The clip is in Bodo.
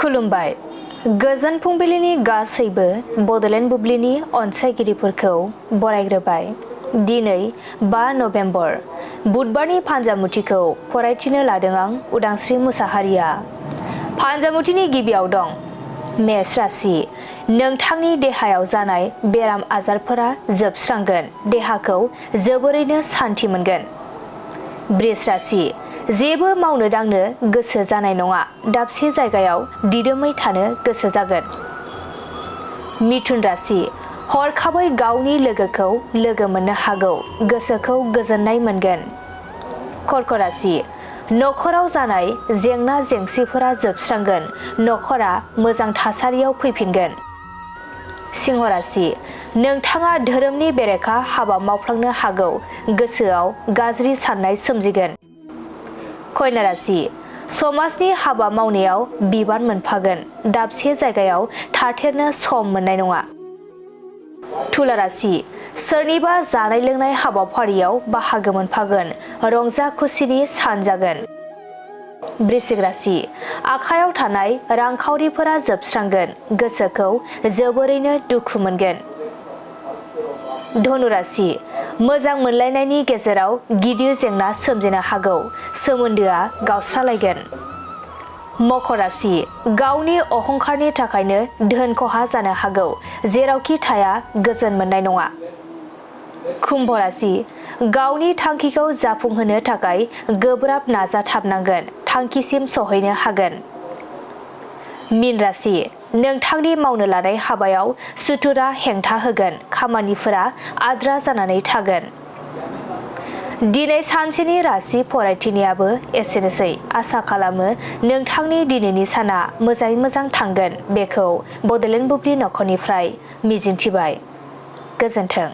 खुलुमबाय। गोजोन फुंबिलिनि गासैबो बड'लेण्ड बुब्लिनि अनसायगिरिफोरखौ बरायग्रोबाय। दिनै 5 नभेम्बर बुधबारनि फान्जामुथिखौ फरायथिनो लादों आं उदांस्रि मुसाहारिया। फान्जामुथिनि गिबियाव दं मेष राशि। नोंथांनि देहायाव जानाय बेराम आजारफोरा जोबस्रांगोन, देहाखौ जोबोरैनो सान्थि मोनगोन। बृष राशि। जेबो मावनो दांनो गोसो जानाय नङा, दाबसे जायगायाव दिदोमै थानो गोसो जागोन। मिथुन राशि। हरखाबै गावनि लोगोखौ लोगो मोननो हागौ, गोसोखौ गोजोननाय मोनगोन। कर्क राशि। नखराव जानाय जेंना जेंसिफोरा जोबस्रांगोन, नखरा मोजां थासारियाव फैफिनगोन। सिंह राशि। नोंथाङा धोरोमनि बेरेखा हाबा मावफ्लांनो हागौ, गोसोआव गाज्रि साननाय सोमजिगोन। कन्या राशि। समाजनि हाबा मावनायाव बिबान मोनफागोन, दाबसे जायगायाव थाथेरनो सम मोननाय नङा। तुला राशि। सोरनिबा जानाय लोंनाय हाबाफारियाव बाहागो मोनफागोन, रंजा खुसिनि सान जागोन। वृश्चिक राशि। आखायाव थानाय रांखावरिफोरा जोबस्रांगोन, गोसोखौ जोबोरैनो दुखु मोनगोन। धनु राशि। मोजां मोनलायनायनि गेजेराव गिदिर जेंना सोमजिनो हागौ, सोमोन्दोआ गावस्रालायगोन। मकर राशि। गावनि अहंखारनि थाखायनो धोन खहा जानो हागौ, जेरावखि थाया गोजोन मोननाय नङा। कुम्भ राशि। गावनि थांखिखौ जाफुंहोनो थाखाय गोब्राब नाजाथाबनांगोन, थांखिसिम सहैनो हागोन। मीन राशि। नोंथांनि मावनो लानाय हाबायाव सुथुरा हेंथा होगोन, खामानिफोरा आद्रा जानानै थागोन। दिनै सानसेनि राशि फरायथिनायाबो एसेनोसै। आसा खालामो नोंथांनि दिनैनि साना मोजाङै मोजां थांगोन, बेखौ बड'लेण्ड बुब्लि नखरनिफ्राय मिजिंथिबाय। गोजोन्थों।